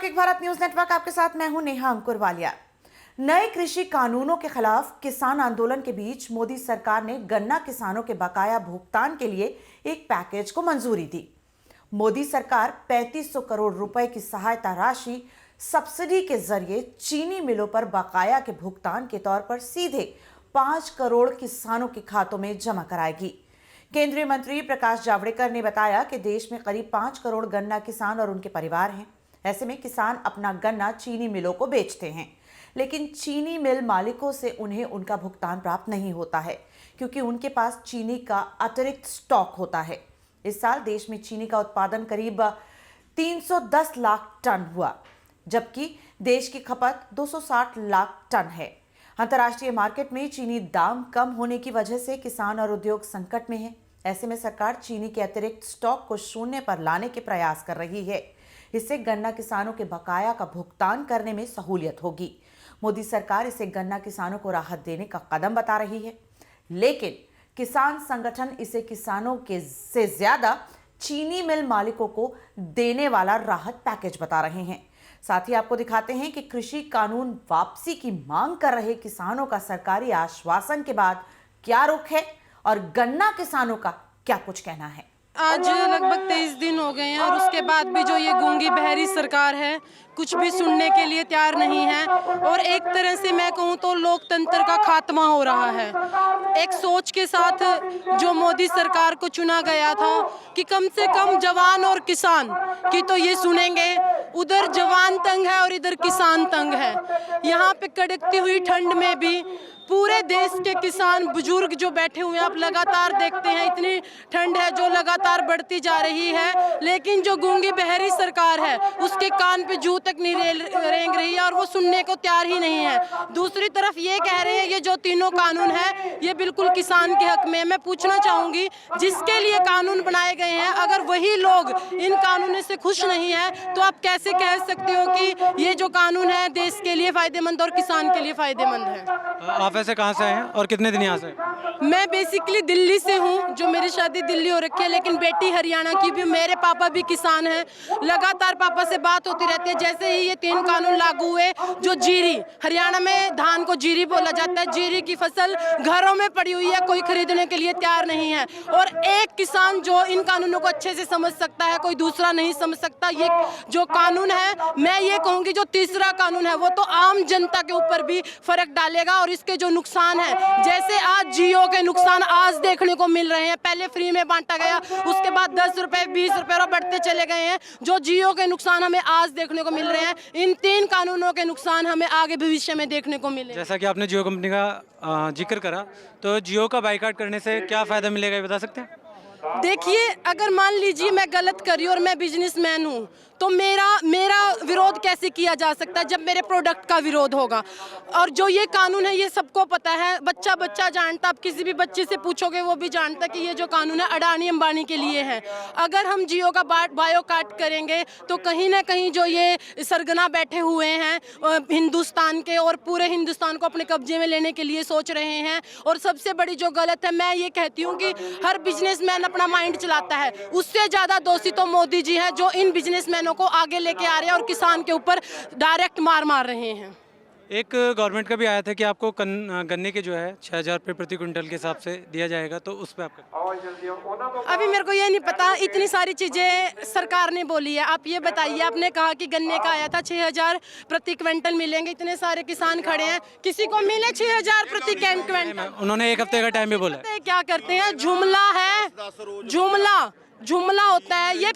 एक Bharat news network, आपके साथ मैं हूं नेहा अंकुरवालिया। नए कृषि कानूनों के खिलाफ किसान आंदोलन के बीच मोदी सरकार ने गन्ना किसानों के बकाया भुगतान के लिए एक पैकेज को मंजूरी दी। मोदी सरकार 3500 करोड़ रुपए की सहायता राशि सब्सिडी के जरिए चीनी मिलों पर बकाया के भुगतान के तौर पर सीधे 5 करोड़ किसानों के खातों में जमा कराएगी। केंद्रीय मंत्री प्रकाश जावड़ेकर ने बताया कि देश में करीब 5 करोड़ गन्ना किसान और उनके परिवार हैं। ऐसे में किसान अपना गन्ना चीनी मिलों को बेचते हैं, लेकिन चीनी मिल मालिकों से उन्हें उनका भुगतान प्राप्त नहीं होता है, क्योंकि उनके पास चीनी का अतिरिक्त स्टॉक होता है। इस साल देश में चीनी का उत्पादन करीब 310 लाख टन हुआ, जबकि देश की खपत 260 लाख टन है। अंतर्राष्ट्रीय मार्केट में चीनी दाम कम होने की वजह से किसान और उद्योग संकट में हैं। ऐसे में सरकार चीनी के अतिरिक्त स्टॉक को शून्य पर लाने के प्रयास कर रही है। इससे गन्ना किसानों के बकाया का भुगतान करने में सहूलियत होगी। मोदी सरकार इसे गन्ना किसानों को राहत देने का कदम बता रही है, लेकिन किसान संगठन इसे किसानों के से ज्यादा चीनी मिल मालिकों को देने वाला राहत पैकेज बता रहे हैं। साथ ही आपको दिखाते हैं कि कृषि कानून वापसी की मांग कर रहे किसानों का सरकारी आश्वासन के बाद क्या रुख है और गन्ना किसानों का क्या कुछ कहना है। आज लगभग 23 दिन हो गए हैं और उसके बाद भी जो ये गूंगी बहरी सरकार है कुछ भी सुनने के लिए तैयार नहीं है। और एक तरह से मैं कहूँ तो लोकतंत्र का खात्मा हो रहा है। एक सोच के साथ जो मोदी सरकार को चुना गया था कि कम से कम जवान और किसान की तो ये सुनेंगे, उधर जवान तंग है और इधर किसान तंग है। यहाँ पे कड़कती हुई ठंड में भी पूरे देश के किसान बुजुर्ग जो बैठे हुए हैं, आप लगातार देखते हैं इतनी ठंड है जो लगातार बढ़ती जा रही है, लेकिन जो गूंगी बहरी सरकार है उसके कान पे जू तक नहीं रेंग रही है और वो सुनने को तैयार ही नहीं है। दूसरी तरफ ये कह रहे हैं ये जो तीनों कानून है ये बिल्कुल किसान के हक में। मैं पूछना चाहूंगी, जिसके लिए कानून बनाए गए हैं, अगर वही लोग इन कानूनों से खुश नहीं है तो आप कैसे कह सकते हो कि ये जो कानून है देश के लिए फायदेमंद और किसान के लिए फायदेमंद है। आप वैसे कहाँ से आए हैं और कितने दिन यहाँ से? मैं बेसिकली दिल्ली से हूँ, जो मेरी शादी दिल्ली हो रखी है, लेकिन बेटी हरियाणा की भी। मेरे पापा भी किसान हैं, लगातार पापा से बात होती रहती है। जैसे ही ये 3 कानून लागू हुए, जो जीरी, हरियाणा में धान को जीरी बोला जाता है, जीरी की फसल घरों में पड़ी हुई है, कोई खरीदने के लिए तैयार नहीं है। और एक किसान जो इन कानूनों को अच्छे से समझ सकता है, कोई दूसरा नहीं समझ सकता। ये जो कानून है, मैं ये कहूँगी जो तीसरा कानून है वो तो आम जनता के ऊपर भी फर्क डालेगा। और इसके जो नुकसान है, जैसे आज जियो के नुकसान आज देखने को मिल रहे हैं। पहले फ्री में बांटा गया, उसके बाद 10 रुपए 20 रुपए और बढ़ते चले गए हैं। जो जियो के नुकसान हमें आज देखने को मिल रहे हैं, इन 3 कानूनों के नुकसान हमें आगे भविष्य में देखने को मिले। जैसा कि आपने जियो कंपनी का जिक्र करा, तो जियो का बाइकआउट करने से क्या फायदा मिलेगा ये बता सकते हैं? देखिए, अगर मान लीजिए मैं गलत कर रही हूँ और मैं बिजनेसमैन हूँ, तो मेरा विरोध कैसे किया जा सकता है जब मेरे प्रोडक्ट का विरोध होगा। और जो ये कानून है ये सबको पता है, बच्चा जानता। आप किसी भी बच्चे से पूछोगे वो भी जानता कि ये जो कानून है अडानी अंबानी के लिए है। अगर हम जियो का बायोकाट करेंगे तो कहीं ना कहीं जो ये सरगना बैठे हुए हैं हिंदुस्तान के, और पूरे हिंदुस्तान को अपने कब्जे में लेने के लिए सोच रहे हैं। और सबसे बड़ी जो गलत है, मैं ये कहती हूँ कि हर बिजनेसमैन अपना माइंड चलाता है, उससे ज्यादा दोषी तो मोदी जी हैं जो इन बिजनेसमैन को आगे लेके आ रहे हैं और किसान के ऊपर डायरेक्ट मार रहे हैं। एक गवर्नमेंट का भी आया था कि आपको गन्ने के जो है 6000 रुपये प्रति क्विंटल के हिसाब से दिया जाएगा, तो उस पर आपका? अभी मेरे को ये नहीं पता, इतनी सारी चीजें सरकार ने बोली है। आप ये बताइए, आपने कहा कि गन्ने का आया था 6000 प्रति क्विंटल मिलेंगे, इतने सारे किसान खड़े हैं, किसी को मिले 6000 प्रति क्विंटल? उन्होंने 1 हफ्ते का टाइम भी बोला। क्या करते हैं, जुमला है, जुमला होता है। ये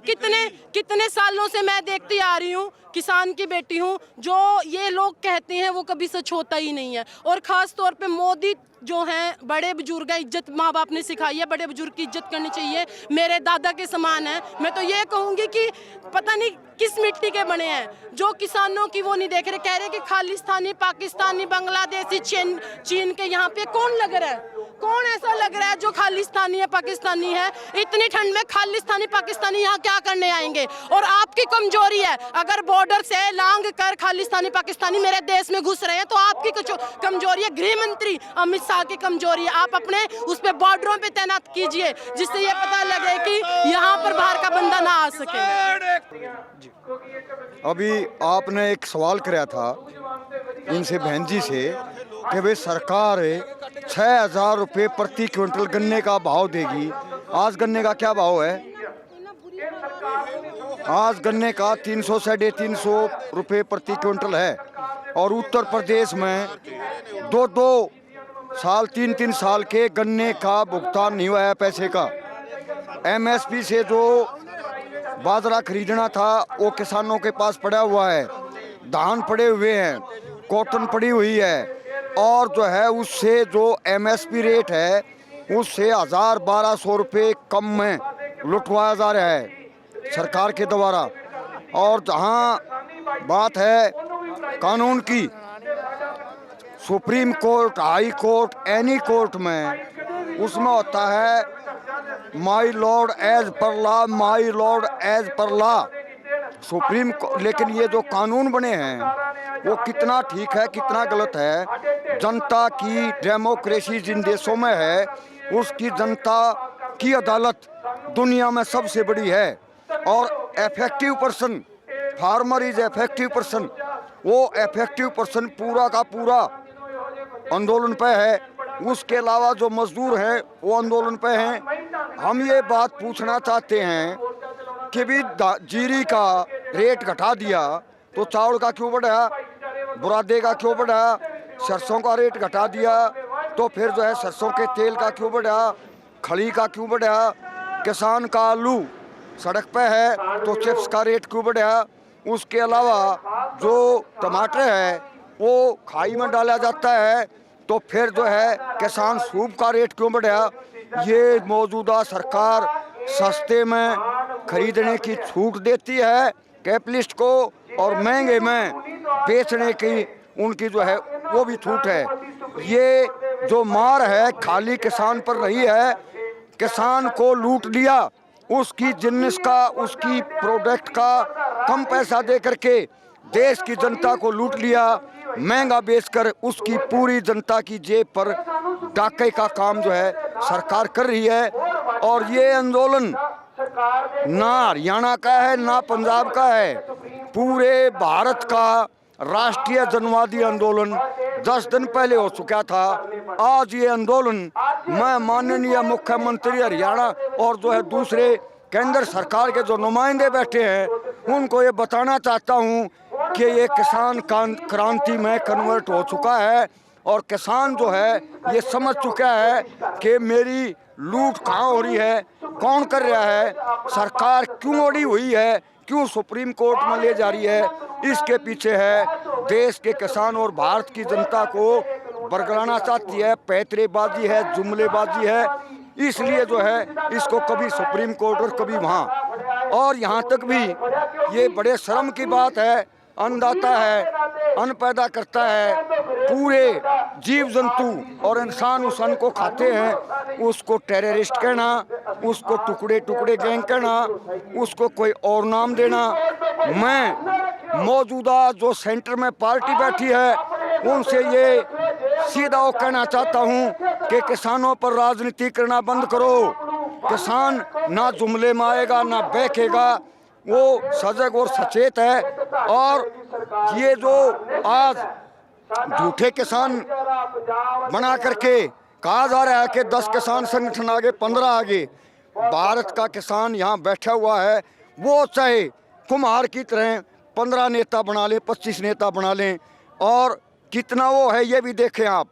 कितने सालों से मैं देखती आ रही हूँ, किसान की बेटी हूँ। जो ये लोग कहते हैं वो कभी सच होता ही नहीं है। और खास तौर पे मोदी जो हैं, बड़े बुजुर्ग का इज्जत माँ बाप ने सिखाई है, बड़े बुजुर्ग की इज्जत करनी चाहिए, मेरे दादा के समान है। मैं तो ये कहूँगी कि पता नहीं किस मिट्टी के बने हैं जो किसानों की वो नहीं देख रहे। कह रहे कि खालिस्तानी, पाकिस्तानी, बांग्लादेशी, चीन के यहाँ पे कौन लग रहा है? कौन ऐसा लग रहा है जो खालिस्तानी है, पाकिस्तानी है? इतनी ठंड में खालिस्तानी पाकिस्तानी यहाँ क्या करने आएंगे? और आपकी कमजोरी है, अगर बॉर्डर से लांग कर खालिस्तानी पाकिस्तानी मेरे देश में घुस रहे हैं तो आपकी कुछ कमजोरी है। गृह मंत्री अमित शाह की कमजोरी है। आप अपने उस पे बॉर्डरों पे तैनात कीजिए जिससे ये पता लगे कि यहाँ पर बाहर का बंदा ना आ सके। अभी आपने एक सवाल कराया था इनसे, बहन जी से, कि भाई सरकार 6,000 रुपये प्रति क्विंटल गन्ने का भाव देगी। आज गन्ने का क्या भाव है? आज गन्ने का 300 से 350 रुपये प्रति क्विंटल है। और उत्तर प्रदेश में 2-2 साल 3-3 साल के गन्ने का भुगतान नहीं हुआ है पैसे का। MSP से जो बाजरा खरीदना था वो किसानों के पास पड़ा हुआ है, धान पड़े हुए हैं, कॉटन पड़ी हुई है, और जो है उससे जो MSP रेट है उससे 1,000-1,200 रुपये कम में लुटवाया जा रहा है सरकार के द्वारा। और जहाँ बात है कानून की, supreme court, high court, any court में उसमें होता है my lord as per law, my lord as per law. Supreme लेकिन ये जो कानून बने हैं वो कितना ठीक है कितना गलत है? जनता की डेमोक्रेसी जिन देशों में है उसकी जनता की अदालत दुनिया में सबसे बड़ी है। और effective person, farmer is effective person, वो इफेक्टिव पर्सन पूरा का पूरा आंदोलन पे है। उसके अलावा जो मजदूर हैं वो आंदोलन पे हैं। हम ये बात पूछना चाहते हैं कि भी जीरी का रेट घटा दिया तो चावल का क्यों बढ़ा, बुरादे का क्यों बढ़ा? सरसों का रेट घटा दिया तो फिर जो है सरसों के तेल का क्यों बढ़ा, खली का क्यों बढ़ा? किसान का आलू सड़क पे है तो चिप्स का रेट क्यों बढ़ा? उसके अलावा जो टमाटर है वो खाई में डाला जाता है तो फिर जो है किसान सूप का रेट क्यों बढ़ा? ये मौजूदा सरकार सस्ते में खरीदने की छूट देती है कैपिटलिस्ट को और महंगे में बेचने की उनकी जो है वो भी छूट है। ये जो मार है खाली किसान पर रही है, किसान को लूट लिया, उसकी जिन्नस का, उसकी प्रोडक्ट का कम पैसा दे करके देश की जनता को लूट लिया, महंगा बेचकर उसकी पूरी जनता की जेब पर डाके का काम जो है सरकार कर रही है। और ये आंदोलन ना हरियाणा का है ना पंजाब का है, पूरे भारत का राष्ट्रीय जनवादी आंदोलन 10 दिन पहले हो चुका था। आज ये आंदोलन मैं माननीय मुख्यमंत्री हरियाणा और जो है दूसरे केंद्र सरकार के जो नुमाइंदे बैठे हैं उनको ये बताना चाहता हूँ कि ये किसान क्रांति में कन्वर्ट हो चुका है और किसान जो है ये समझ चुका है कि मेरी लूट कहाँ हो रही है, कौन कर रहा है, सरकार क्यों अड़ी हुई है, क्यों सुप्रीम कोर्ट में ले जा रही है। इसके पीछे है देश के किसान और भारत की जनता को बरगलाना चाहती है, पैतरेबाजी है, जुमलेबाजी है। इसलिए जो है इसको कभी सुप्रीम कोर्ट और कभी वहाँ। और यहाँ तक भी ये बड़े शर्म की बात है, अन्नदाता है, अन्न पैदा करता है, पूरे जीव जंतु और इंसान उस अन्न को खाते हैं, उसको टेररिस्ट कहना, उसको टुकड़े टुकड़े गैंग कहना, उसको कोई और नाम देना। मैं मौजूदा जो सेंटर में पार्टी बैठी है उनसे ये सीधा वो कहना चाहता हूँ कि किसानों पर राजनीति करना बंद करो। किसान ना जुमले में आएगा ना बहकेगा, वो सजग और सचेत है। और ये जो आज झूठे किसान बना करके कहा जा रहा है कि 10 किसान संगठन आगे 15 आगे, भारत का किसान यहाँ बैठा हुआ है, वो चाहे कुम्हार की तरह 15 नेता बना लें, 25 नेता बना लें, और कितना वो है ये भी देखें आप।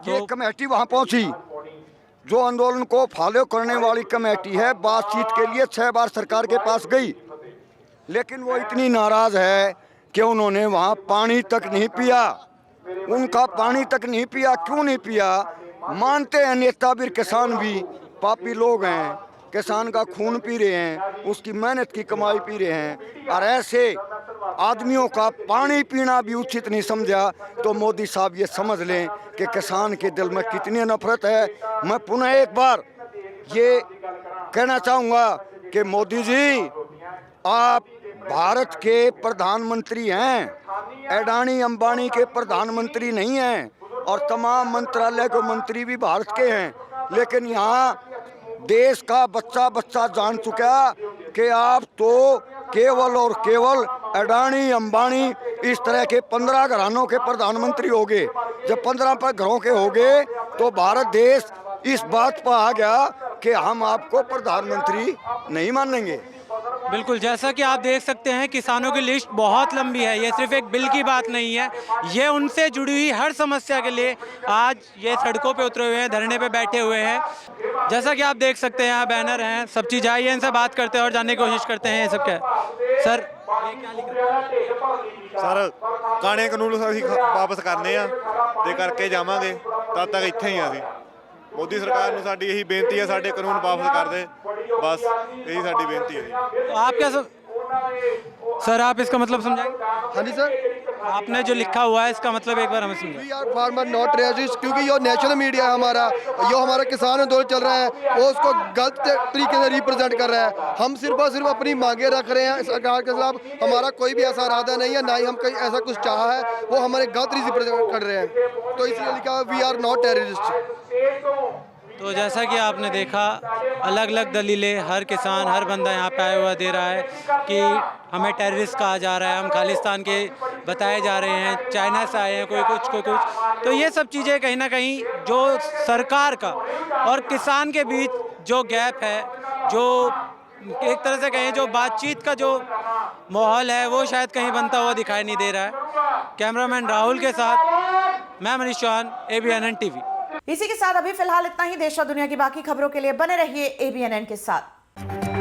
ये कमेटी वहाँ पहुँची जो आंदोलन को फॉलो करने वाली कमेटी है, बातचीत के लिए 6 बार सरकार के पास गई, लेकिन वो इतनी नाराज है कि उन्होंने वहाँ पानी तक नहीं पिया। उनका पानी तक नहीं पिया। क्यों नहीं पिया? मानते हैं नेता भी किसान भी पापी लोग हैं, किसान का खून पी रहे हैं, उसकी मेहनत की कमाई पी रहे हैं, और ऐसे आदमियों का पानी पीना भी उचित नहीं समझा, तो मोदी साहब ये समझ लें कि किसान के दिल में कितनी नफरत है। मैं पुनः एक बार ये कहना चाहूँगा कि मोदी जी, आप भारत के प्रधानमंत्री हैं, अडानी अंबानी के प्रधानमंत्री नहीं हैं, और तमाम मंत्रालय के मंत्री भी भारत के हैं, लेकिन यहाँ देश का बच्चा बच्चा जान चुका कि आप तो केवल और केवल अडानी अंबानी इस तरह के 15 घरानों के प्रधानमंत्री हो गए। जब 15 पर घरों के हो गए तो भारत देश इस बात पर आ गया कि हम आपको प्रधानमंत्री नहीं मानेंगे। बिल्कुल, जैसा कि आप देख सकते हैं किसानों की लिस्ट बहुत लंबी है। ये सिर्फ एक बिल की बात नहीं है, ये उनसे जुड़ी हुई हर समस्या के लिए आज ये सड़कों पे उतरे हुए हैं, धरने पे बैठे हुए हैं। जैसा कि आप देख सकते हैं यहाँ बैनर हैं, सब चीज़ आइए इनसे बात करते हैं और जानने की कोशिश करते हैं ये सब क्या है। सर ये क्या लिख रहा है? ਸਰ ਕਾਣੇ ਕਾਨੂੰਨ ਅਸੀਂ ਵਾਪਸ ਕਰਨੇ ਆ ਤੇ ਕਰਕੇ ਜਾਵਾਂਗੇ, ਤਦ ਤੱਕ ਇੱਥੇ ਹੀ ਆ ਅਸੀਂ। ਮੋਦੀ ਸਰਕਾਰ ਨੂੰ ਸਾਡੀ ਇਹੀ ਬੇਨਤੀ ਹੈ, ਸਾਡੇ ਕਾਨੂੰਨ ਵਾਪਸ ਕਰ ਦੇ, ਬਸ ਇਹੀ ਸਾਡੀ ਬੇਨਤੀ ਹੈ ਜੀ। आप क्या सर आप इसका मतलब समझाएंगे? हाँ जी सर, आपने जो लिखा हुआ है इसका मतलब एक बार हमें समझाइए। We are farmer not resist, क्योंकि ये नेशनल मीडिया है हमारा, जो हमारा किसान आंदोलन चल रहा है वो उसको गलत तरीके से रिप्रेजेंट कर रहा है। हम सिर्फ और सिर्फ अपनी मांगे रख रहे हैं सरकार के खिलाफ, हमारा कोई भी ऐसा इरादा नहीं है, ना ही हम कहीं ऐसा कुछ चाहा है, वो हमारे गलत रिप्रेजेंट कर रहे हैं, तो इसलिए लिखा वी आर नॉट टेररिस्ट। तो जैसा कि आपने देखा अलग अलग दलीलें हर किसान हर बंदा यहाँ पे आया हुआ दे रहा है कि हमें टेररिस्ट कहा जा रहा है, हम खालिस्तान के बताए जा रहे हैं, चाइना से आए हैं, कोई कुछ। तो ये सब चीज़ें कहीं ना कहीं जो सरकार का और किसान के बीच जो गैप है, जो एक तरह से कहें जो बातचीत का जो माहौल है वो शायद कहीं बनता हुआ दिखाई नहीं दे रहा है। कैमरामैन राहुल के साथ मैं मनीष चौहान, ABNN TV। इसी के साथ अभी फिलहाल इतना ही। देश और दुनिया की बाकी खबरों के लिए बने रहिए ABNN के साथ।